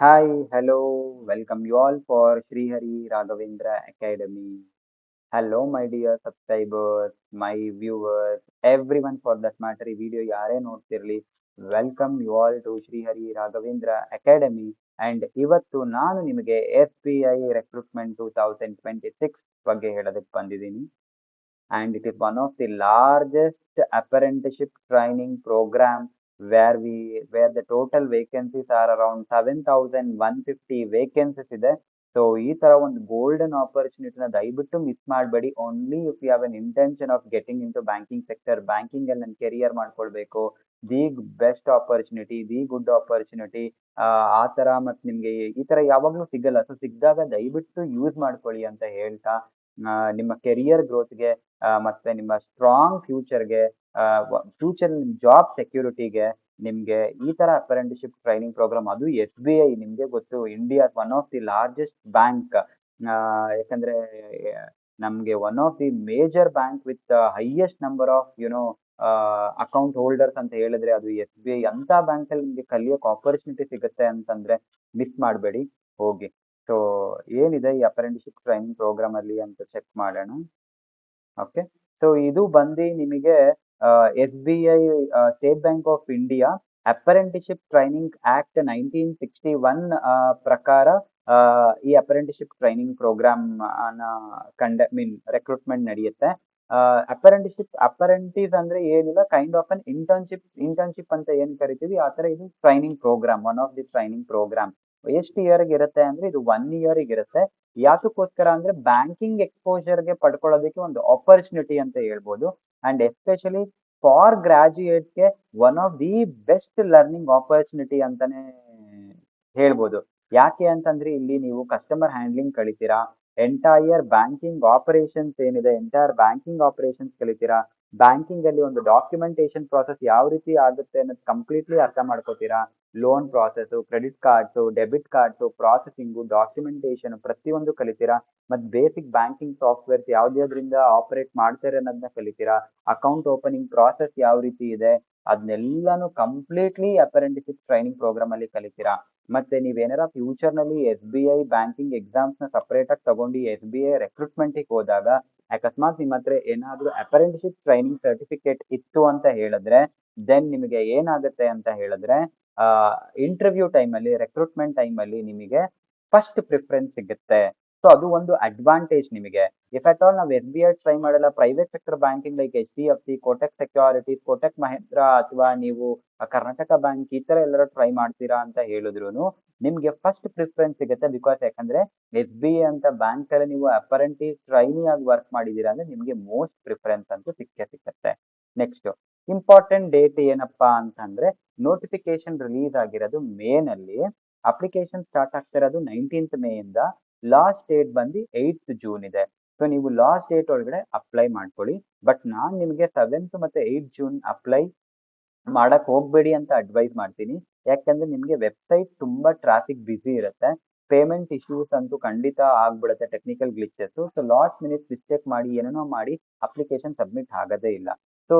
Hi, hello, welcome you all for Sri Hari Raghavendra Academy. Hello, my dear subscribers, my viewers, everyone for that matter, ಈ video ಯಾರೇ ನೋಡ್ತಿರ್ಲಿ, welcome you all to Shri Hari Raghavendra Academy. And ಇವತ್ತು ನಾನು ನಿಮಗೆ SBI recruitment 2026 ಬಗ್ಗೆ ಹೇಳೋದಕ್ಕೆ ಬಂದಿದ್ದೀನಿ. And it is one of the largest apprenticeship training program where the total vacancies are around 7,150 vacancies ಇದೆ. ಸೊ ಈ ತರ ಒಂದು ಗೋಲ್ಡನ್ ಆಪರ್ಚುನಿಟಿನ ದಯವಿಟ್ಟು ಮಿಸ್ ಮಾಡಬೇಡಿ. Only if you have an intention of getting into banking sector, banking ಅಲ್ಲಿ ನನ್ನ career ಮಾಡ್ಕೊಳ್ಬೇಕು, the best opportunity, the good opportunity, ಆ ತರ ಮತ್ತೆ ನಿಮ್ಗೆ ಈ ತರ ಯಾವಾಗ್ಲೂ ಸಿಗಲ್ಲ. ಸೊ ಸಿಕ್ಕಿದಾಗ ದಯವಿಟ್ಟು ಯೂಸ್ ಮಾಡ್ಕೊಳ್ಳಿ ಅಂತ ಹೇಳ್ತಾ, ನಿಮ್ಮ ಕೆರಿಯರ್ ಗ್ರೋತ್ಗೆ ಮತ್ತೆ ನಿಮ್ಮ ಸ್ಟ್ರಾಂಗ್ ಫ್ಯೂಚರ್ಗೆ, ಫ್ಯೂಚರ್ ಜಾಬ್ ಸೆಕ್ಯೂರಿಟಿಗೆ ನಿಮ್ಗೆ ಈ ತರ ಅಪ್ರೆಂಟಿಶಿಪ್ ಟ್ರೈನಿಂಗ್ ಪ್ರೋಗ್ರಾಮ್, ಅದು SBI ನಿಮ್ಗೆ ಗೊತ್ತು, India one of the largest bank. ಯಾಕಂದ್ರೆ ನಮ್ಗೆ one of the major bank with highest number of account holders ಅಂತ ಹೇಳಿದ್ರೆ ಅದು SBI. ಅಂತ ಬ್ಯಾಂಕ್ ಅಲ್ಲಿ ನಿಮ್ಗೆ ಕಲಿಯೋಕೆ ಆಪರ್ಚುನಿಟಿ ಸಿಗುತ್ತೆ ಅಂತಂದ್ರೆ ಮಿಸ್ ಮಾಡಬೇಡಿ, ಹೋಗಿ. ಸೊ ಏನಿದೆ ಈ ಅಪ್ರೆಂಟಿಶಿಪ್ ಟ್ರೈನಿಂಗ್ ಪ್ರೋಗ್ರಾಮ್ ಅಲ್ಲಿ ಅಂತ ಚೆಕ್ ಮಾಡೋಣ. ಓಕೆ, ಸೊ ಇದು ಬಂದು ನಿಮಗೆ SBI state bank of India apprenticeship training act 1961 ಪ್ರಕಾರ ಈ ಅಪ್ರೆಂಟಿಶಿಪ್ ಟ್ರೈನಿಂಗ್ ಪ್ರೋಗ್ರಾಮ್ ರೆಕ್ರೂಟ್ಮೆಂಟ್ ನಡೆಯುತ್ತೆ. ಅಪ್ರೆಂಟಿಸ್ ಅಂದ್ರೆ ಏನಿಲ್ಲ, ಕೈಂಡ್ ಆಫ್ ಅನ್ ಇಂಟರ್ನ್ಶಿಪ್ ಅಂತ ಏನ್ ಕರಿತೀವಿ ಆ ತರ ಇದು training program, one of the training program. ಎಷ್ಟು ಇಯರ್ಗೆ ಇರುತ್ತೆ ಅಂದ್ರೆ ಇದು 1 year ಇರುತ್ತೆ. ಯಾತಕ್ಕೋಸ್ಕರ ಅಂದ್ರೆ ಬ್ಯಾಂಕಿಂಗ್ ಎಕ್ಸ್ಪೋಜರ್ಗೆ ಪಡ್ಕೊಳ್ಳೋದಕ್ಕೆ ಒಂದು ಆಪರ್ಚುನಿಟಿ ಅಂತ ಹೇಳ್ಬೋದು. ಅಂಡ್ ಎಸ್ಪೆಷಲಿ ಫಾರ್ ಗ್ರಾಜುಯೇಟ್ಸ್ಗೆ one of the best learning opportunity ಅಂತಾನೆ ಹೇಳ್ಬೋದು. ಯಾಕೆ ಅಂತಂದ್ರೆ ಇಲ್ಲಿ ನೀವು ಕಸ್ಟಮರ್ ಹ್ಯಾಂಡ್ಲಿಂಗ್ ಕಲಿತೀರಾ, ಎಂಟೈರ್ ಬ್ಯಾಂಕಿಂಗ್ ಆಪರೇಷನ್ಸ್ ಏನಿದೆ ಎಂಟೈರ್ ಬ್ಯಾಂಕಿಂಗ್ ಆಪರೇಷನ್ಸ್ ಕಲಿತೀರಾ, ಬ್ಯಾಂಕಿಂಗ್ ಅಲ್ಲಿ ಒಂದು ಡಾಕ್ಯುಮೆಂಟೇಶನ್ ಪ್ರಾಸೆಸ್ ಯಾವ ರೀತಿ ಆಗುತ್ತೆ ಅನ್ನೋದು ಕಂಪ್ಲೀಟ್ಲಿ ಅರ್ಥ ಮಾಡ್ಕೋತೀರಾ. Loan process, credit cards, debit cards, processing, documentation ಪ್ರತಿಯೊಂದು ಕಲಿತೀರಾ. ಮತ್ತೆ ಬೇಸಿಕ್ ಬ್ಯಾಂಕಿಂಗ್ ಸಾಫ್ಟ್ವೇರ್ಸ್ ಯಾವ್ದ್ಯಾವ್ದ್ರಿಂದ ಆಪರೇಟ್ ಮಾಡ್ತಾರೆ ಅನ್ನೋದನ್ನ ಕಲಿತೀರಾ. ಅಕೌಂಟ್ ಓಪನಿಂಗ್ ಪ್ರಾಸೆಸ್ ಯಾವ ರೀತಿ ಇದೆ ಅದನ್ನೆಲ್ಲಾನು ಕಂಪ್ಲೀಟ್ಲಿ ಅಪ್ರೆಂಟಿಶಿಪ್ ಟ್ರೈನಿಂಗ್ ಪ್ರೋಗ್ರಾಮ್ ಅಲ್ಲಿ ಕಲಿತೀರಾ. ಮತ್ತೆ ನೀವೇನಾರ ಫ್ಯೂಚರ್ ನಲ್ಲಿ SBI ಬ್ಯಾಂಕಿಂಗ್ ಎಕ್ಸಾಮ್ಸ್ ನ ಸಪರೇಟ್ ಆಗಿ ತಗೊಂಡು SBI ರೆಕ್ರೂಟ್ಮೆಂಟ್ ಹೋದಾಗ ಅಕಸ್ಮಾತ್ ನಿಮ್ಮ ಹತ್ರ ಏನಾದ್ರೂ ಅಪ್ರೆಂಟಿಶಿಪ್ ಟ್ರೈನಿಂಗ್ ಸರ್ಟಿಫಿಕೇಟ್ ಇತ್ತು ಅಂತ ಹೇಳಿದ್ರೆ, ದೆನ್ ನಿಮಗೆ ಏನಾಗುತ್ತೆ ಅಂತ ಹೇಳಿದ್ರೆ ಇಂಟರ್ವ್ಯೂ ಟೈಮಲ್ಲಿ, ರೆಕ್ರೂಟ್ಮೆಂಟ್ ಟೈಮಲ್ಲಿ ನಿಮಗೆ ಫಸ್ಟ್ ಪ್ರಿಫರೆನ್ಸ್ ಸಿಗುತ್ತೆ. ಸೊ ಅದು ಒಂದು ಅಡ್ವಾಂಟೇಜ್ ನಿಮಗೆ. ಇಫ್ ಅಟ್ ಆಲ್ ನಾವು SBI ಟ್ರೈ ಮಾಡಲ್ಲ, private sector banking like HDFC, Kotak securities, Kotak Mahindra, ಅಥವಾ ನೀವು ಕರ್ನಾಟಕ ಬ್ಯಾಂಕ್ ಈ ತರ ಎಲ್ಲರೂ ಟ್ರೈ ಮಾಡ್ತೀರಾ ಅಂತ ಹೇಳಿದ್ರು ನಿಮ್ಗೆ ಫಸ್ಟ್ ಪ್ರಿಫರೆನ್ಸ್ ಸಿಗುತ್ತೆ. ಬಿಕಾಸ್ ಯಾಕಂದ್ರೆ SBI ಅಂತ ಬ್ಯಾಂಕ್ ಅಲ್ಲಿ ನೀವು ಅಪರೆಂಟಿಸ್ ಟ್ರೈನಿ ಆಗಿ ವರ್ಕ್ ಮಾಡಿದೀರಾ ಅಂದ್ರೆ ನಿಮ್ಗೆ ಮೋಸ್ಟ್ ಪ್ರಿಫರೆನ್ಸ್ ಅಂತೂ ಸಿಕ್ಕೇ ಸಿಕ್ಕತ್ತೆ. ನೆಕ್ಸ್ಟ್ ಇಂಪಾರ್ಟೆಂಟ್ ಡೇಟ್ ಏನಪ್ಪಾ ಅಂತಂದ್ರೆ, ನೋಟಿಫಿಕೇಶನ್ ರಿಲೀಸ್ ಆಗಿರೋದು ಮೇ ನಲ್ಲಿ, ಅಪ್ಲಿಕೇಶನ್ ಸ್ಟಾರ್ಟ್ ಆಗ್ತಿರೋದು 19th ಮೇ ಇಂದ, ಲಾಸ್ಟ್ ಡೇಟ್ ಬಂದು 8th ಜೂನ್ ಇದೆ. ಸೊ ನೀವು ಲಾಸ್ಟ್ ಡೇಟ್ ಒಳಗಡೆ ಅಪ್ಲೈ ಮಾಡ್ಕೊಳ್ಳಿ. ಬಟ್ ನಾನ್ ನಿಮಗೆ 7th ಮತ್ತೆ 8th ಜೂನ್ ಅಪ್ಲೈ ಮಾಡಕ್ ಹೋಗ್ಬೇಡಿ ಅಂತ ಅಡ್ವೈಸ್ ಮಾಡ್ತೀನಿ. ಯಾಕಂದ್ರೆ ನಿಮ್ಗೆ ವೆಬ್ಸೈಟ್ ತುಂಬಾ ಟ್ರಾಫಿಕ್ ಬಿಸಿ ಇರುತ್ತೆ, ಪೇಮೆಂಟ್ ಇಶ್ಯೂಸ್ ಅಂತೂ ಖಂಡಿತ ಆಗ್ಬಿಡುತ್ತೆ, technical glitches. So last minute mistake ಮಾಡಿ ಏನೇನೋ ಮಾಡಿ ಅಪ್ಲಿಕೇಶನ್ ಸಬ್ಮಿಟ್ ಆಗೋದೇ ಇಲ್ಲ. ಸೊ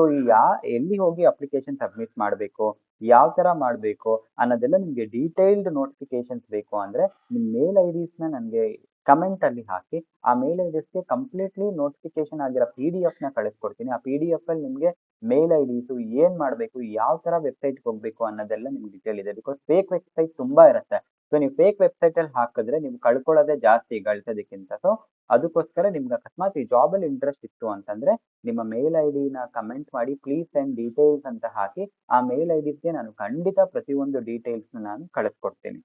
ಎಲ್ಲಿ ಹೋಗಿ ಅಪ್ಲಿಕೇಶನ್ ಸಬ್ಮಿಟ್ ಮಾಡಬೇಕು, ಯಾವ ತರ ಮಾಡಬೇಕು ಅನ್ನೋದೆಲ್ಲ ನಿಮ್ಗೆ ಡೀಟೇಲ್ಡ್ ನೋಟಿಫಿಕೇಶನ್ಸ್ ಬೇಕು ಅಂದ್ರೆ ನಿಮ್ ಮೇಲ್ IDs ನ ನನಗೆ ಕಮೆಂಟ್ ಅಲ್ಲಿ ಹಾಕಿ, ಆ ಮೇಲ್ IDs ಗೆ ಕಂಪ್ಲೀಟ್ಲಿ ನೋಟಿಫಿಕೇಶನ್ ಆಗಿರೋ PDF ನ ಕಳಿಸ್ಕೊಡ್ತೀನಿ. ಆ PDF ಅಲ್ಲಿ ನಿಮ್ಗೆ ಮೇಲ್ IDs ಏನ್ ಮಾಡ್ಬೇಕು, ಯಾವ ತರ ವೆಬ್ಸೈಟ್ ಹೋಗ್ಬೇಕು ಅನ್ನೋದೆಲ್ಲ ನಿಮ್ಗೆ ಡೀಟೇಲ್ ಇದೆ. ಬಿಕಾಸ್ ಫೇಕ್ ವೆಬ್ಸೈಟ್ ತುಂಬಾ ಇರುತ್ತೆ. ಸೊ ನೀವು ಫೇಕ್ ವೆಬ್ಸೈಟ್ ಅಲ್ಲಿ ಹಾಕಿದ್ರೆ ನೀವು ಕಳ್ಕೊಳ್ಳೋದೇ ಜಾಸ್ತಿ ಗಳಿಸೋದಕ್ಕಿಂತ. ಸೊ ಅದಕ್ಕೋಸ್ಕರ ನಿಮ್ಗೆ ಅಕಸ್ಮಾತ್ ಈ ಜಾಬ್ ಅಲ್ಲಿ ಇಂಟ್ರೆಸ್ಟ್ ಇತ್ತು ಅಂತಂದ್ರೆ ನಿಮ್ಮ ಮೇಲ್ ID ನ ಕಮೆಂಟ್ ಮಾಡಿ ಪ್ಲೀಸ್ ಸೆಂಡ್ ಡೀಟೇಲ್ಸ್ ಅಂತ ಹಾಕಿ, ಆ ಮೇಲ್ IDsಗೆ ನಾನು ಖಂಡಿತ ಪ್ರತಿಯೊಂದು ಡೀಟೇಲ್ಸ್ ನಾನು ಕಳಿಸ್ಕೊಡ್ತೀನಿ.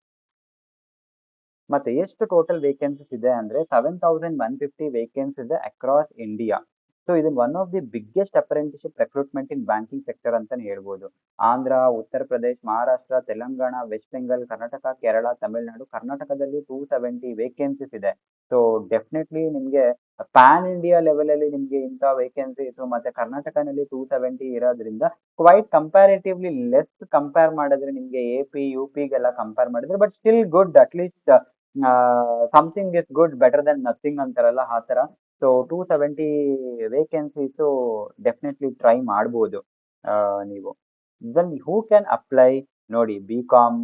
ಮತ್ತೆ ಎಷ್ಟು ಟೋಟಲ್ ವೇಕೆನ್ಸೀಸ್ ಇದೆ ಅಂದ್ರೆ 7,150 ವೇಕೆನ್ಸಿ ಇದೆ ಅಕ್ರಾಸ್ ಇಂಡಿಯಾ. ಸೊ ಇದು one of the biggest apprenticeship recruitment in banking sector ಅಂತಾನೆ ಹೇಳ್ಬೋದು. ಆಂಧ್ರ, ಉತ್ತರ ಪ್ರದೇಶ್, ಮಹಾರಾಷ್ಟ್ರ, ತೆಲಂಗಾಣ, ವೆಸ್ಟ್ ಬೆಂಗಾಲ್, ಕರ್ನಾಟಕ, ಕೇರಳ, ತಮಿಳುನಾಡು, ಕರ್ನಾಟಕದಲ್ಲಿ 270 ವೇಕೆನ್ಸೀಸ್ ಇದೆ. ಸೊ ಡೆಫಿನೆಟ್ಲಿ ನಿಮ್ಗೆ ಪ್ಯಾನ್ ಇಂಡಿಯಾ ಲೆವೆಲ್ ಅಲ್ಲಿ ನಿಮ್ಗೆ ಇಂಥ ವೇಕೆನ್ಸಿ ಇತ್ತು, ಮತ್ತೆ ಕರ್ನಾಟಕನಲ್ಲಿ 270 ಇರೋದ್ರಿಂದ ಕ್ವೈಟ್ ಕಂಪ್ಯಾರಿಟಿವ್ಲಿ ಲೆಸ್ ಕಂಪೇರ್ ಮಾಡಿದ್ರೆ ನಿಮ್ಗೆ AP, UP ಗೆಲ್ಲ ಕಂಪೇರ್ ಮಾಡಿದ್ರೆ, but still good. At least something is good better than nothing ಅಂತಾರಲ್ಲ ಆ ತರ. ಸೊ 270 ವೇಕೆನ್ಸೀಸು ಡೆಫಿನೆಟ್ಲಿ ಟ್ರೈ ಮಾಡ್ಬೋದು ನೀವು. ದೆನ್ ಹೂ ಕ್ಯಾನ್ ಅಪ್ಲೈ ನೋಡಿ, BCom,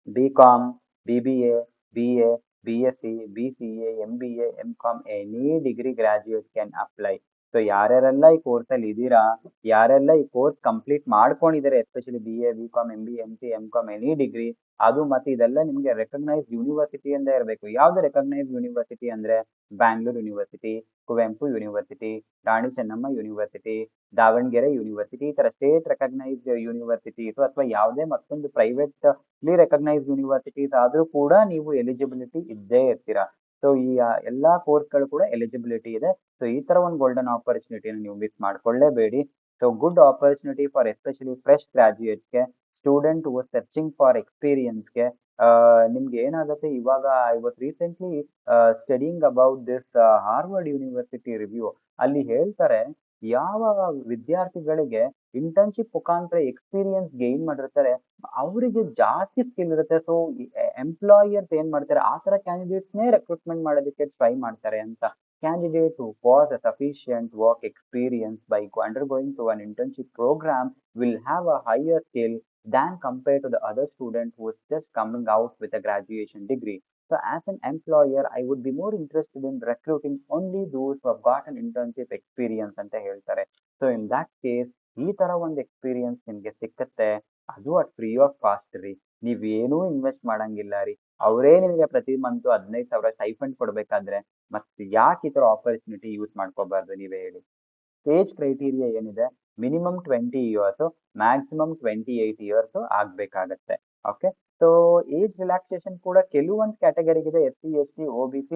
BCom, BBA, BA, BSc, BCA, MBA, MCom, any degree graduate can apply. So ಯಾರ್ಯಾರೆಲ್ಲ ಈ ಕೋರ್ಸಲ್ಲಿ ಇದ್ದೀರಾ, ಯಾರೆಲ್ಲ ಈ ಕೋರ್ಸ್ ಕಂಪ್ಲೀಟ್ ಮಾಡ್ಕೊಂಡಿದ್ದಾರೆ, especially BA, BCom, MBA, MC, MCom, any degree, ಅದು ಮತ್ತೆ ಇದೆಲ್ಲ ನಿಮಗೆ ರೆಕಗ್ನೈಸ್ ಯೂನಿವರ್ಸಿಟಿಯಿಂದ ಇರಬೇಕು. ಯಾವ್ದು ರೆಕಗ್ನೈಸ್ ಯೂನಿವರ್ಸಿಟಿ ಅಂದ್ರೆ Bangalore university, Kuvempu university, Rani Chennamma university, Davanagere university, ಈ ತರ ಸ್ಟೇಟ್ ರೆಕಗ್ನೈಸ್ಡ್ ಯೂನಿವರ್ಸಿಟಿ ಅಥವಾ ಯಾವುದೇ ಮತ್ತೊಂದು ಪ್ರೈವೇಟ್ ರೆಕಗ್ನೈಸ್ ಯೂನಿವರ್ಸಿಟೀಸ್ ಆದ್ರೂ ಕೂಡ ನೀವು ಎಲಿಜಿಬಿಲಿಟಿ ಇದ್ದೇ ಇರ್ತೀರಾ. ಸೊ ಈ ಎಲ್ಲಾ ಕೋರ್ಸ್ಗಳು ಕೂಡ ಎಲಿಜಿಬಿಲಿಟಿ ಇದೆ. ಸೊ ಈ ತರ ಒಂದು ಗೋಲ್ಡನ್ ಆಪರ್ಚುನಿಟಿನ ನೀವು ಮಿಸ್ ಮಾಡ್ಕೊಳ್ಳೇಬೇಡಿ. So good opportunity for especially fresh ಗ್ರಾಜ್ಯುಯೇಟ್ಸ್ಗೆ, ಸ್ಟೂಡೆಂಟ್ ಹೂ ಸರ್ಚಿಂಗ್ ಫಾರ್ ಎಕ್ಸ್ಪೀರಿಯನ್ಸ್ಗೆ. ನಿಮ್ಗೆ ಏನಾಗುತ್ತೆ, ಇವಾಗ I was recently studying about this Harvard University review. ಅಲ್ಲಿ ಹೇಳ್ತಾರೆ ಯಾವ ವಿದ್ಯಾರ್ಥಿಗಳಿಗೆ ಇಂಟರ್ನ್ಶಿಪ್ ಮುಖಾಂತರ ಎಕ್ಸ್ಪೀರಿಯನ್ಸ್ ಗೇನ್ ಮಾಡಿರ್ತಾರೆ ಅವರಿಗೆ ಜಾಸ್ತಿ ಸ್ಕಿಲ್ ಇರುತ್ತೆ. ಸೊ ಎಂಪ್ಲಾಯರ್ಸ್ ಏನ್ ಮಾಡ್ತಾರೆ, ಆ ತರ ಕ್ಯಾಂಡಿಡೇಟ್ಸ್ನೇ ರೆಕ್ರೂಟ್ಮೆಂಟ್ ಮಾಡೋದಕ್ಕೆ ಟ್ರೈ ಮಾಡ್ತಾರೆ ಅಂತ. Candidate who pass a sufficient work experience by undergoing to an internship program will have a higher skill than compared to the other student who is just coming out with a graduation degree. So as an employer, I would be more interested in recruiting only those who have got an internship experience ಅಂತ ಹೇಳ್ತಾರೆ. So in that case, ಈ ತರ ಒಂದು experience ನಿಮ್ಗೆ ಸಿಕ್ಕತ್ತೆ, ಅದು at free of cost ರೀ. ನೀವೇನೂ invest ಮಾಡಂಗಿಲ್ಲ ರೀ. ಅವರೇ ನಿಮಗೆ ಪ್ರತಿ ಮಂತ್ 15,000 ಸ್ಟೈಫಂಡ್ ಕೊಡ್ಬೇಕಾದ್ರೆ ಮತ್ತೆ ಯಾಕೆ ಈ ತರ ಆಪರ್ಚುನಿಟಿ ಯೂಸ್ ಮಾಡ್ಕೋಬಾರ್ದು ನೀವೇ ಹೇಳಿ. ಏಜ್ ಕ್ರೈಟೀರಿಯಾ ಏನಿದೆ, ಮಿನಿಮಮ್ 20 ಇಯರ್ಸ್, ಮ್ಯಾಕ್ಸಿಮಮ್ 28 ಇಯರ್ಸ್ ಆಗ್ಬೇಕಾಗತ್ತೆ. ಓಕೆ, ಸೊ ಏಜ್ ರಿಲ್ಯಾಕ್ಸೇಷನ್ ಕೂಡ ಕೆಲವೊಂದು ಕ್ಯಾಟಗರಿಗಿದೆ, SC, ST, OBC,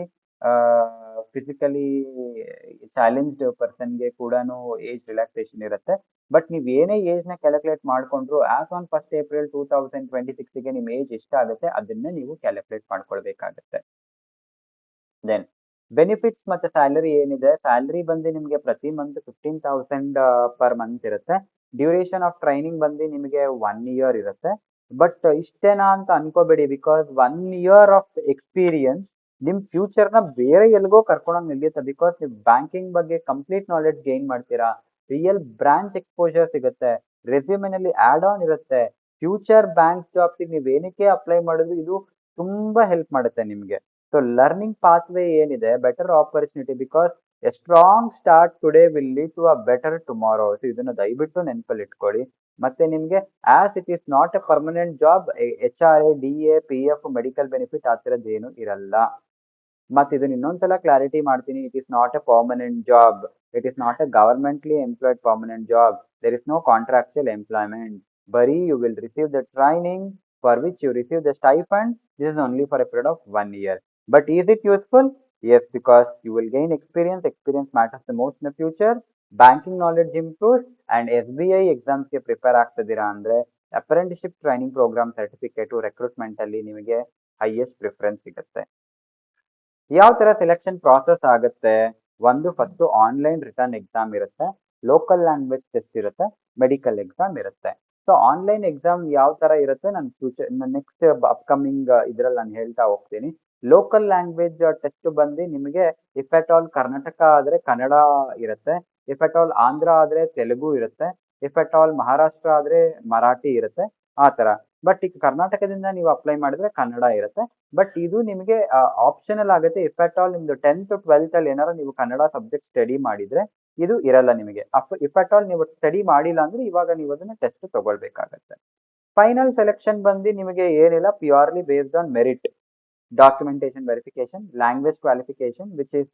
physically challenged ಪರ್ಸನ್ಗೆ ಕೂಡ ಏಜ್ ರಿಲ್ಯಾಕ್ಸೇಷನ್ ಇರುತ್ತೆ. ಬಟ್ ನೀವು ಏನೇ ಏಜ್ ನ ಕ್ಯಾಲ್ಕುಲೇಟ್ ಮಾಡ್ಕೊಂಡ್ರು ಆಸ್ ಆನ್ 1st April 2026ಗೆ ನಿಮ್ಮ ಏಜ್ ಎಷ್ಟಾಗುತ್ತೆ ಅದನ್ನ ನೀವು ಕ್ಯಾಲ್ಕುಲೇಟ್ ಮಾಡ್ಕೊಳ್ಬೇಕಾಗತ್ತೆ. ದೆನ್ ಬೆನಿಫಿಟ್ಸ್ ಮತ್ತೆ ಸ್ಯಾಲರಿ ಏನಿದೆ, ಸ್ಯಾಲರಿ ಬಂದು ನಿಮಗೆ ಪ್ರತಿ ಮಂತ್ 15,000 ಪರ್ ಮಂತ್ ಇರುತ್ತೆ. ಡ್ಯೂರೇಷನ್ ಆಫ್ ಟ್ರೈನಿಂಗ್ ಬಂದು ನಿಮಗೆ 1 ಇಯರ್ ಇರುತ್ತೆ. ಬಟ್ ಇಷ್ಟೇನಾ ಅಂತ ಅನ್ಕೋಬೇಡಿ, ಬಿಕಾಸ್ 1 ಇಯರ್ ಆಫ್ ಎಕ್ಸ್ಪೀರಿಯನ್ಸ್ ನಿಮ್ ಫ್ಯೂಚರ್ ನ ಬೇರೆ ಎಲ್ಗೋ ಕರ್ಕೊಂಡೋಗಿ ನಿಲ್ಲುತ್ತೆ. ಬಿಕಾಸ್ ನೀವು ಬ್ಯಾಂಕಿಂಗ್ ಬಗ್ಗೆ ಕಂಪ್ಲೀಟ್ ನಾಲೆಡ್ಜ್ ಗೇನ್ ಮಾಡ್ತೀರಾ, ರಿಯಲ್ ಬ್ರಾಂಚ್ ಎಕ್ಸ್ಪೋಜರ್ ಸಿಗುತ್ತೆ, ರೆಸ್ಯೂಮೆನಲ್ಲಿ ಆಡ್ ಆನ್ ಇರುತ್ತೆ. ಫ್ಯೂಚರ್ ಬ್ಯಾಂಕ್ ಜಾಬ್ಸ್ ನೀವು ಏನಕ್ಕೆ ಅಪ್ಲೈ ಮಾಡಿದ್ರು ಇದು ತುಂಬಾ ಹೆಲ್ಪ್ ಮಾಡುತ್ತೆ ನಿಮ್ಗೆ. ಸೊ ಲರ್ನಿಂಗ್ ಪಾತ್ವೇ ಏನಿದೆ, better opportunity, because a strong start today will lead to a better tomorrow. So ಇದನ್ನ ದಯವಿಟ್ಟು ನೆನಪಲ್ಲಿ ಇಟ್ಕೊಳ್ಳಿ. ಮತ್ತೆ ನಿಮ್ಗೆ as it is not a permanent job, HRA, DA, PF, medical benefit ಆ ಥರದ್ದು ಏನು ಇರಲ್ಲ. ಮತ್ತೆ ಇದನ್ನ ಇನ್ನೊಂದ್ಸಲ ಕ್ಲಾರಿಟಿ ಮಾಡ್ತೀನಿ, it is not a permanent job, it is not a governmently employed permanent job, there is no contractual employment. ಬರೀ you will receive the training for which you receive the stipend. This is only for a period of 1 year. But is it useful? Yes, because you will gain experience. Experience matters the most in the future. Banking knowledge improves and SBI exams ಗೆ prepare ಆಗ್ತಿದ್ದೀರಾ ಅಂದ್ರೆ apprenticeship training program certificate recruitment ಅಲ್ಲಿ ನಿಮಗೆ highest preference ಸಿಗುತ್ತೆ. ಯಾವ ತರ selection process ಆಗುತ್ತೆ, ಒಂದು ಫಸ್ಟ್ ಆನ್ಲೈನ್ ರಿಟರ್ನ್ ಎಕ್ಸಾಮ್ ಇರುತ್ತೆ, ಲೋಕಲ್ ಲ್ಯಾಂಗ್ವೇಜ್ ಟೆಸ್ಟ್ ಇರುತ್ತೆ, ಮೆಡಿಕಲ್ ಎಕ್ಸಾಮ್ ಇರುತ್ತೆ. ಸೊ ಆನ್ಲೈನ್ ಎಕ್ಸಾಮ್ ಯಾವ ತರ ಇರುತ್ತೆ ನಾನು ಫ್ಯೂಚರ್ ನೆಕ್ಸ್ಟ್ ಅಪ್ಕಮಿಂಗ್ ಇದ್ರಲ್ಲಿ ನಾನು ಹೇಳ್ತಾ ಹೋಗ್ತೀನಿ. ಲೋಕಲ್ ಲ್ಯಾಂಗ್ವೇಜ್ ಟೆಸ್ಟ್ ಬಂದು ನಿಮಗೆ ಇಫ್ ಅಟ್ ಆಲ್ ಕರ್ನಾಟಕ ಆದ್ರೆ ಕನ್ನಡ ಇರುತ್ತೆ, ಇಫ್ ಅಟ್ ಆಲ್ ಆಂಧ್ರ ಆದ್ರೆ ತೆಲುಗು ಇರುತ್ತೆ, ಇಫ್ ಅಟ್ ಆಲ್ ಮಹಾರಾಷ್ಟ್ರ ಆದ್ರೆ ಮರಾಠಿ ಇರುತ್ತೆ, ಆ ತರ. ಬಟ್ ಈಗ ಕರ್ನಾಟಕದಿಂದ ನೀವು ಅಪ್ಲೈ ಮಾಡಿದ್ರೆ ಕನ್ನಡ ಇರುತ್ತೆ. ಬಟ್ ಇದು ನಿಮಗೆ ಆಪ್ಷನಲ್ ಆಗುತ್ತೆ. ಇಫ್ ಅಟ್ ಆಲ್ ನಿಮ್ದು 10th 12th ಅಲ್ಲಿ ಏನಾದ್ರು ನೀವು ಕನ್ನಡ ಸಬ್ಜೆಕ್ಟ್ ಸ್ಟಡಿ ಮಾಡಿದ್ರೆ ಇದು ಇರಲ್ಲ ನಿಮಗೆ. ಇಫ್ ಅಟ್ ಆಲ್ ನೀವು ಸ್ಟಡಿ ಮಾಡಿಲ್ಲ ಅಂದ್ರೆ ಇವಾಗ ನೀವು ಅದನ್ನ ಟೆಸ್ಟ್ ತಗೊಳ್ಬೇಕಾಗತ್ತೆ. ಫೈನಲ್ ಸೆಲೆಕ್ಷನ್ ಬಂದು ನಿಮಗೆ ಏನಿಲ್ಲ, purely based on merit, documentation verification, language qualification which is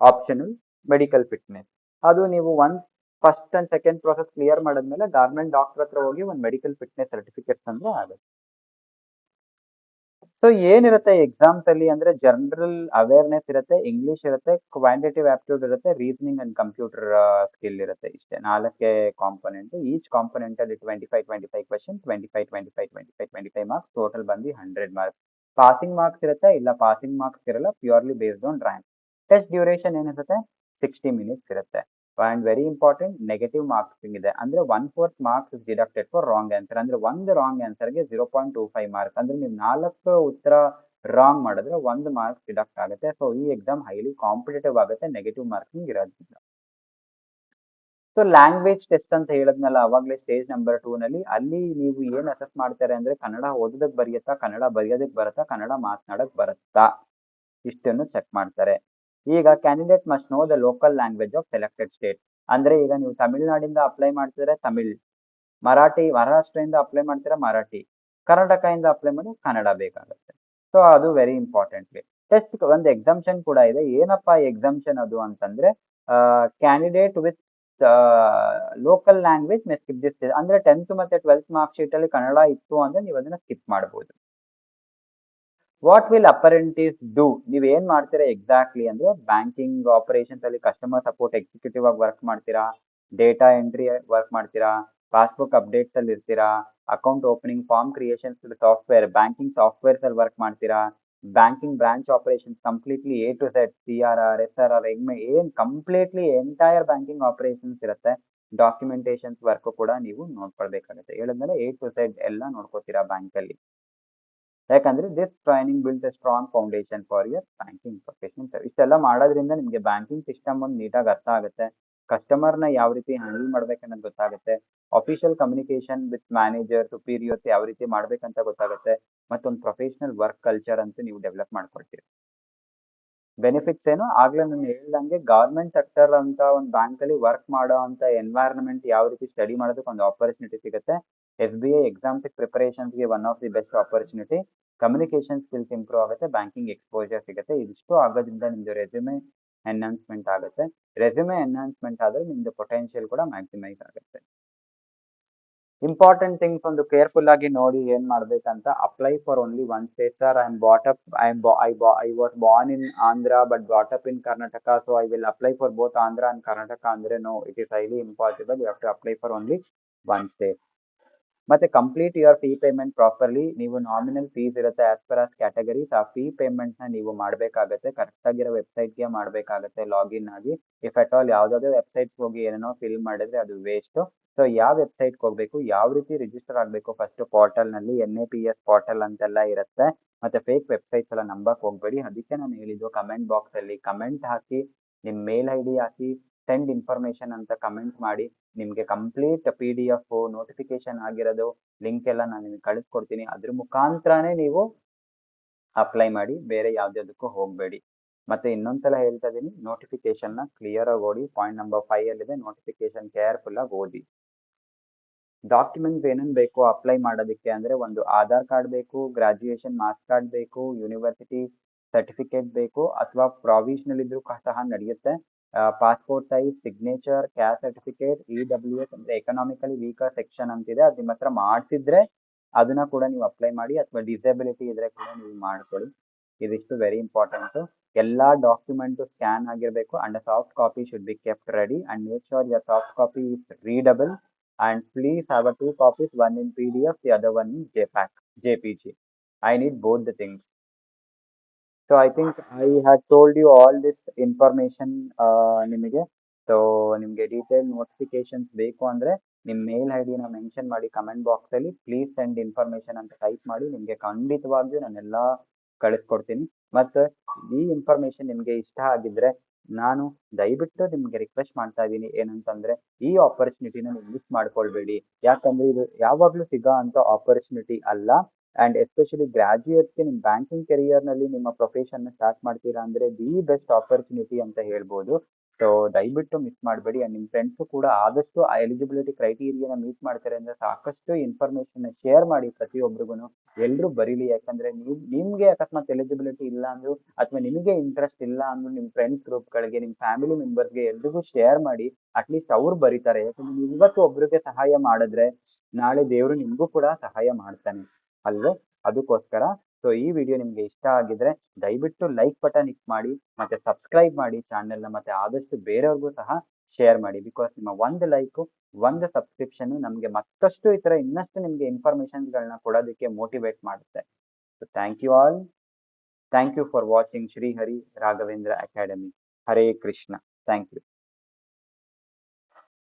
optional, medical fitness. ಅದು ನೀವು once first and second process clear ಮಾಡಿದ್ಮೇಲೆ ಗವರ್ಮೆಂಟ್ ಡಾಕ್ಟರ್ ಹತ್ರ ಹೋಗಿ ಒಂದು ಮೆಡಿಕಲ್ ಫಿಟ್ನೆಸ್ ಸರ್ಟಿಫಿಕೇಟ್ ಅಂದ್ರೆ ಆಗುತ್ತೆ. ಸೊ ಏನಿರುತ್ತೆ ಎಕ್ಸಾಮ್ಸ್ ಅಲ್ಲಿ ಅಂದ್ರೆ ಜನರಲ್ ಅವೇರ್ನೆಸ್ ಇರುತ್ತೆ, ಇಂಗ್ಲಿಷ್ ಇರುತ್ತೆ, ಕ್ವಾಂಟಿಟಿವ್ ಆಪ್ಟಿಟ್ಯೂಡ್ ಇರುತ್ತೆ, ರೀಸನಿಂಗ್ ಅಂಡ್ ಕಂಪ್ಯೂಟರ್ ಸ್ಕಿಲ್ ಇರುತ್ತೆ. ಇಷ್ಟೇ 4 ಕಾಂಪೊನೆಂಟ್. ಈಚ್ ಕಾಂಪೊನೆಂಟ್ ಅಲ್ಲಿ 25 ಕ್ವೆಶನ್, 25 ಮಾರ್ಕ್ಸ್, ಟೋಟಲ್ ಬಂದು 100 ಮಾರ್ಕ್ಸ್. ಪಾಸಿಂಗ್ ಮಾರ್ಕ್ಸ್ ಇರುತ್ತೆ, ಇಲ್ಲ ಪಾಸಿಂಗ್ ಮಾರ್ಕ್ಸ್ ಇರಲ್ಲ, purely based on rank. Test duration ಏನಿರುತ್ತೆ 60 ಮಿನಿಟ್ಸ್ ಇರುತ್ತೆ. ಅಂಡ್ ವೆರಿ ಇಂಪಾರ್ಟೆಂಟ್, ನೆಗೆಟಿವ್ ಮಾರ್ಕ್ಸಿಂಗ್ ಇದೆ, ಅಂದ್ರೆ 1/4 marks is deducted for wrong answer. ಅಂದ್ರೆ ಒಂದು ರಾಂಗ್ ಆನ್ಸರ್ಗೆ 0.25 ಮಾರ್ಕ್ಸ್. ಅಂದ್ರೆ ನೀವು 4 ಉತ್ತರ ರಾಂಗ್ ಮಾಡಿದ್ರೆ 1 ಮಾರ್ಕ್ಸ್ ಡಿಡಕ್ಟ್ ಆಗುತ್ತೆ. ಸೊ ಈ ಎಕ್ಸಾಮ್ ಹೈಲಿ ಕಾಂಪಿಟೇಟಿವ್ ಆಗುತ್ತೆ, ನೆಗೆಟಿವ್ ಮಾರ್ಕಿಂಗ್ ಇರೋದ್ರಿಂದ. ಸೊ ಲ್ಯಾಂಗ್ವೇಜ್ ಟೆಸ್ಟ್ ಅಂತ ಹೇಳಿದ್ನಲ್ಲ ಅವಾಗಲೇ ಸ್ಟೇಜ್ ನಂಬರ್ 2 ನಲ್ಲಿ, ಅಲ್ಲಿ ನೀವು ಏನ್ ಅಸೆಸ್ ಮಾಡ್ತಾರೆ ಅಂದ್ರೆ ಕನ್ನಡ ಓದೋದಕ್ ಬರೆಯತ್ತಾ, ಕನ್ನಡ ಬರೆಯೋದಕ್ ಬರುತ್ತಾ, ಕನ್ನಡ ಮಾತನಾಡಕ್ ಬರುತ್ತಾ, ಇಷ್ಟನ್ನು ಚೆಕ್ ಮಾಡ್ತಾರೆ. ಈಗ candidate must know the local language of selected state. ಅಂದ್ರೆ ಈಗ ನೀವು ತಮಿಳ್ನಾಡಿಂದ ಅಪ್ಲೈ ಮಾಡ್ತಿದ್ರೆ ತಮಿಳ್, ಮಹಾರಾಷ್ಟ್ರದಿಂದ ಅಪ್ಲೈ ಮಾಡ್ತೀರಾ ಮರಾಠಿ, ಕರ್ನಾಟಕದಿಂದ ಅಪ್ಲೈ ಮಾಡಿ ಕನ್ನಡ ಬೇಕಾಗುತ್ತೆ. ಸೊ ಅದು ವೆರಿ ಇಂಪಾರ್ಟೆಂಟ್ಲಿ. ಟೆಸ್ಟ್ ಒಂದು ಎಕ್ಸಾಮ್ಷನ್ ಕೂಡ ಇದೆ. ಏನಪ್ಪಾ ಎಕ್ಸಾಮ್ಷನ್ ಅದು ಅಂತಂದ್ರೆ, candidate with local language May skip this. ಅಂದ್ರೆ 10th ಮತ್ತೆ 12th ಮಾರ್ಕ್ ಶೀಟ್ ಅಲ್ಲಿ ಕನ್ನಡ ಇತ್ತು ಅಂದ್ರೆ ನೀವು ಅದನ್ನ ಸ್ಕಿಪ್ ಮಾಡಬಹುದು. What will apprentice do? ನೀವ್ ಏನ್ ಮಾಡ್ತೀರಾ ಎಕ್ಸಾಕ್ಟ್ಲಿ ಅಂದ್ರೆ, ಬ್ಯಾಂಕಿಂಗ್ ಆಪರೇಷನ್ಸ್ ಅಲ್ಲಿ ಕಸ್ಟಮರ್ ಸಪೋರ್ಟ್ ಎಕ್ಸಿಕ್ಯೂಟಿವ್ ಆಗಿ ವರ್ಕ್ ಮಾಡ್ತೀರಾ, ಡೇಟಾ ಎಂಟ್ರಿ ವರ್ಕ್ ಮಾಡ್ತೀರಾ, ಪಾಸ್ಬುಕ್ ಅಪ್ಡೇಟ್ಸ್ ಅಲ್ಲಿ ಇರ್ತೀರಾ, account opening, form creations software, banking softwares ಅಲ್ಲಿ ವರ್ಕ್ ಮಾಡ್ತೀರಾ, banking branch operations completely A to Z, CRR, SRR, ಏನ್ ಕಂಪ್ಲೀಟ್ಲಿ ಎಂಟೈರ್ ಬ್ಯಾಂಕಿಂಗ್ ಆಪರೇಷನ್ಸ್ ಇರುತ್ತೆ. ಡಾಕ್ಯುಮೆಂಟೇಶನ್ಸ್ ವರ್ಕ್ ಕೂಡ ನೀವು ನೋಡ್ಕೊಳ್ಬೇಕಾಗುತ್ತೆ. ಹೇಳಿದ್ಮೇಲೆ ಎ ಟು ಝೆಡ್ ಎಲ್ಲ ನೋಡ್ಕೋತೀರಾ ಬ್ಯಾಂಕ್ ಅಲ್ಲಿ. ಯಾಕಂದ್ರೆ this training builds A strong foundation for your banking profession. ಇಷ್ಟೆಲ್ಲ ಮಾಡೋದ್ರಿಂದ ನಿಮಗೆ ಬ್ಯಾಂಕಿಂಗ್ ಸಿಸ್ಟಮ್ ಒಂದು ನೀಟಾಗಿ ಅರ್ಥ ಆಗುತ್ತೆ, ಕಸ್ಟಮರ್ನ ಯಾವ ರೀತಿ ಹ್ಯಾಂಡಲ್ ಮಾಡ್ಬೇಕನ್ನೋದು ಗೊತ್ತಾಗುತ್ತೆ, official communication with manager superiors ಯಾವ ರೀತಿ ಮಾಡ್ಬೇಕಂತ ಗೊತ್ತಾಗುತ್ತೆ, ಮತ್ತೊಂದು ಪ್ರೊಫೆಷನಲ್ ವರ್ಕ್ ಕಲ್ಚರ್ ಅಂತೂ ನೀವು ಡೆವಲಪ್ ಮಾಡ್ಕೊಳ್ತೀರಿ. ಬೆನಿಫಿಟ್ಸ್ ಏನು? ಆಗ್ಲೇ ನಾನು ಹೇಳ್ದಂಗೆ ಗವರ್ಮೆಂಟ್ ಸೆಕ್ಟರ್ ಅಂತ ಒಂದು ಬ್ಯಾಂಕ್ ಅಲ್ಲಿ ವರ್ಕ್ ಮಾಡೋ ಅಂತ ಎನ್ವೈರನ್ಮೆಂಟ್, ಯಾವ ರೀತಿ ಸ್ಟಡಿ ಮಾಡೋದಕ್ಕೆ ಒಂದು ಆಪರ್ಚುನಿಟಿ ಸಿಗುತ್ತೆ. SBI ಎಕ್ಸಾಮ್ಸ್ ಪ್ರಿಪರೇಷನ್ಸ್ಗೆ one of the best opportunity. Communication skills improve ಆಗುತ್ತೆ, ಬ್ಯಾಂಕಿಂಗ್ ಎಕ್ಸ್ಪೋಜರ್ ಸಿಗುತ್ತೆ. ಇದಿಷ್ಟು ಆಗೋದ್ರಿಂದ ನಿಮ್ದು ರೆಸ್ಯೂಮೆ ಎನ್ಹಾನ್ಸ್ಮೆಂಟ್ ಆಗುತ್ತೆ. ರೆಸ್ಯೂಮೆ ಎನ್ಹಾನ್ಸ್ಮೆಂಟ್ ಆದ್ರೆ ನಿಮ್ದು ಪೊಟೆನ್ಷಿಯಲ್ ಕೂಡ ಮ್ಯಾಕ್ಸಿಮೈಸ್ ಆಗುತ್ತೆ. ಇಂಪಾರ್ಟೆಂಟ್ ಥಿಂಗ್ಸ್ ಒಂದು ಕೇರ್ಫುಲ್ ಆಗಿ ನೋಡಿ ಏನ್ ಮಾಡ್ಬೇಕಂತ. Apply for only one state sir. I was born in Andhra but brought up in Karnataka, so I will apply for both Andhra and Karnataka ಅಂದ್ರೆ no, it is highly impossible. You have to apply for only one state. ಮತ್ತೆ complete your fee payment properly. ನೀವು nominal fees ಇರುತ್ತೆ as per as categories. ಆ fee payment ನ ನೀವು ಮಾಡಬೇಕಾಗತ್ತೆ, correct ಆಗಿರೋ ವೆಬ್ಸೈಟ್ಗೆ ಮಾಡಬೇಕಾಗತ್ತೆ ಲಾಗಿನ್ ಆಗಿ. ಇಫ್ ಅಟ್ ಆಲ್ ಯಾವ್ದಾದ್ರು ವೆಬ್ಸೈಟ್ಸ್ ಹೋಗಿ ಏನೇನೋ ಫಿಲ್ ಮಾಡಿದ್ರೆ ಅದು ವೇಸ್ಟ್. ಸೊ ಯಾವ ವೆಬ್ಸೈಟ್ಗೆ ಹೋಗ್ಬೇಕು, ಯಾವ ರೀತಿ ರಿಜಿಸ್ಟರ್ ಆಗಬೇಕು, ಫಸ್ಟ್ ಪೋರ್ಟಲ್ ನಲ್ಲಿ NAPS ಪೋರ್ಟಲ್ ಅಂತೆಲ್ಲ ಇರುತ್ತೆ. ಮತ್ತೆ ಫೇಕ್ ವೆಬ್ಸೈಟ್ಸ್ ಎಲ್ಲ ನಂಬಕ್ ಹೋಗ್ಬೇಡಿ. ಅದಕ್ಕೆ ನಾನು ಹೇಳಿದ್ದು ಕಮೆಂಟ್ ಬಾಕ್ಸ್ ಅಲ್ಲಿ ಕಮೆಂಟ್ ಹಾಕಿ, ನಿಮ್ ಮೇಲ್ ID ಹಾಕಿ, ಸೆಂಡ್ ಇನ್ಫಾರ್ಮೇಶನ್ ಅಂತ ಕಮೆಂಟ್ ಮಾಡಿ. ನಿಮ್ಗೆ ಕಂಪ್ಲೀಟ್ PDF ನೋಟಿಫಿಕೇಶನ್ ಆಗಿರೋದು ಲಿಂಕ್ ಎಲ್ಲ ನಾನು ನಿಮ್ಗೆ ಕಳಿಸ್ಕೊಡ್ತೀನಿ. ಅದ್ರ ಮುಖಾಂತರನೇ ನೀವು ಅಪ್ಲೈ ಮಾಡಿ, ಬೇರೆ ಯಾವ್ದಾದಕ್ಕೂ ಹೋಗ್ಬೇಡಿ. ಮತ್ತೆ ಇನ್ನೊಂದ್ಸಲ ಹೇಳ್ತಾ ಇದೀನಿ, ನೋಟಿಫಿಕೇಶನ್ ನ ಕ್ಲಿಯರ್ ಆಗಿ ಓದಿ. ಪಾಯಿಂಟ್ ನಂಬರ್ 5 ಅಲ್ಲಿದೆ, ನೋಟಿಫಿಕೇಶನ್ ಕೇರ್ಫುಲ್ ಆಗಿ ಓದಿ. ಡಾಕ್ಯುಮೆಂಟ್ಸ್ ಏನೇನ್ ಬೇಕು ಅಪ್ಲೈ ಮಾಡೋದಕ್ಕೆ ಅಂದ್ರೆ, ಒಂದು ಆಧಾರ್ ಕಾರ್ಡ್ ಬೇಕು, ಗ್ರಾಜುಯೇಷನ್ ಮಾರ್ಕ್ಸ್ ಕಾರ್ಡ್ ಬೇಕು, ಯೂನಿವರ್ಸಿಟಿ ಸರ್ಟಿಫಿಕೇಟ್ ಬೇಕು, ಅಥವಾ ಪ್ರಾವಿಷನಲ್ ಇದ್ರೂ ಸಹ ನಡೆಯುತ್ತೆ. Passport size, signature, caste certificate, EWS ಅಂದ್ರೆ ಎಕನಾಮಿಕಲಿ ವೀಕರ್ ಸೆಕ್ಷನ್ ಅಂತಿದೆ, ಅದು ನಿಮ್ಮ ಹತ್ರ ಮಾಡ್ತಿದ್ರೆ ಅದನ್ನ ಕೂಡ ನೀವು ಅಪ್ಲೈ ಮಾಡಿ, ಅಥವಾ ಡಿಸೇಬಿಲಿಟಿ ಇದ್ರೆ ಕೂಡ ನೀವು ಮಾಡ್ಕೊಳ್ಳಿ. ಇದಿಷ್ಟು ವೆರಿ ಇಂಪಾರ್ಟೆಂಟ್. ಎಲ್ಲಾ ಡಾಕ್ಯುಮೆಂಟ್ ಸ್ಕ್ಯಾನ್ ಆಗಿರ್ಬೇಕು and soft copy should be kept ready and make sure your soft copy is readable and please have a 2 copies, one in PDF, the other one in JPG. I need both the things. So I think I had told you all this information ನಿಮಗೆ. So ನಿಮಗೆ detail notifications ಬೇಕು ಅಂದ್ರೆ ನಿಮ್ಮ ಮೇಲ್ ID ನ mention ಮಾಡಿ comment box ಅಲ್ಲಿ, please send information ಅಂತ type ಮಾಡಿ. ನಿಮಗೆ ಖಂಡಿತವಾಗಿಯೂ ನಾನೆಲ್ಲ ಕಳಿಸ್ಕೊಡ್ತೀನಿ. ಮತ್ತೆ ಈ ಇನ್ಫಾರ್ಮೇಶನ್ ನಿಮಗೆ ಇಷ್ಟ ಆಗಿದ್ರೆ ನಾನು ದಯವಿಟ್ಟು ನಿಮ್ಗೆ ರಿಕ್ವೆಸ್ಟ್ ಮಾಡ್ತಾ ಇದ್ದೀನಿ ಏನಂತಂದ್ರೆ, ಈ ಆಪರ್ಚುನಿಟಿನ ನೀವು ಮಿಸ್ ಮಾಡ್ಕೊಳ್ಬೇಡಿ. ಯಾಕಂದ್ರೆ ಇದು ಯಾವಾಗ್ಲೂ ಸಿಗೋ ಅಂತ ಆಪರ್ಚುನಿಟಿ ಅಲ್ಲ. ಅಂಡ್ ಎಸ್ಪೆಷಲಿ ಗ್ರಾಜುಯೇಟ್ಸ್ಗೆ ನಿಮ್ಮ ಬ್ಯಾಂಕಿಂಗ್ ಕೆರಿಯರ್ ನಲ್ಲಿ ನಿಮ್ಮ ಪ್ರೊಫೆಷನ್ ಸ್ಟಾರ್ಟ್ ಮಾಡ್ತೀರಾ ಅಂದ್ರೆ ದಿ ಬೆಸ್ಟ್ ಆಪರ್ಚುನಿಟಿ ಅಂತ ಹೇಳ್ಬೋದು. ಸೊ ದಯವಿಟ್ಟು ಮಿಸ್ ಮಾಡಬೇಡಿ. ಅಂಡ್ ನಿಮ್ಮ ಫ್ರೆಂಡ್ಸ್ ಕೂಡ ಆದಷ್ಟು ಆ ಎಲಿಜಿಬಿಲಿಟಿ ಕ್ರೈಟೀರಿಯಾನ ಮೀಟ್ ಮಾಡ್ತಾರೆ ಅಂದ್ರೆ ಸಾಕಷ್ಟು ಇನ್ಫಾರ್ಮೇಶನ್ ಶೇರ್ ಮಾಡಿ ಪ್ರತಿಯೊಬ್ಬರಿಗೂ. ಎಲ್ಲರೂ ಬರೀಲಿ. ಯಾಕಂದ್ರೆ ನಿಮ್ಗೆ ಅಕಸ್ಮಾತ್ ಎಲಿಜಿಬಿಲಿಟಿ ಇಲ್ಲ ಅಂದ್ರು, ಅಥವಾ ನಿಮಗೆ ಇಂಟ್ರೆಸ್ಟ್ ಇಲ್ಲ ಅಂದ್ರು, ನಿಮ್ಮ ಫ್ರೆಂಡ್ಸ್ ಗ್ರೂಪ್ಗಳಿಗೆ, ನಿಮ್ಮ ಫ್ಯಾಮಿಲಿ ಮೆಂಬರ್ಸ್ಗೆ ಎಲ್ರಿಗೂ ಶೇರ್ ಮಾಡಿ. ಅಟ್ಲೀಸ್ಟ್ ಅವ್ರು ಬರೀತಾರೆ. ಯಾಕಂದ್ರೆ ನೀವು ಇವತ್ತು ಒಬ್ರಿಗೆ ಸಹಾಯ ಮಾಡಿದ್ರೆ ನಾಳೆ ದೇವರು ನಿಮ್ಗೂ ಕೂಡ ಸಹಾಯ ಮಾಡ್ತಾನೆ ಅಲ್ವೇ? ಅದಕ್ಕೋಸ್ಕರ ಸೊ ಈ ವಿಡಿಯೋ ನಿಮ್ಗೆ ಇಷ್ಟ ಆಗಿದ್ರೆ ದಯವಿಟ್ಟು ಲೈಕ್ ಬಟನ್ ಕ್ಲಿಕ್ ಮಾಡಿ, ಮತ್ತೆ ಸಬ್ಸ್ಕ್ರೈಬ್ ಮಾಡಿ ಚಾನೆಲ್ನ, ಮತ್ತೆ ಆದಷ್ಟು ಬೇರೆಯವ್ರಿಗೂ ಸಹ ಶೇರ್ ಮಾಡಿ. ಬಿಕಾಸ್ ನಿಮ್ಮ ಒಂದು ಲೈಕ್, ಒಂದು ಸಬ್ಸ್ಕ್ರಿಪ್ಷನ್ ನಮಗೆ ಮತ್ತಷ್ಟು ಈ ತರ ಇನ್ನಷ್ಟು ನಿಮ್ಗೆ ಇನ್ಫಾರ್ಮೇಶನ್ಗಳನ್ನ ಕೊಡೋದಕ್ಕೆ ಮೋಟಿವೇಟ್ ಮಾಡುತ್ತೆ. So thank you all. Thank you for watching Shrihari Raghavendra academy. Hare Krishna. Thank you.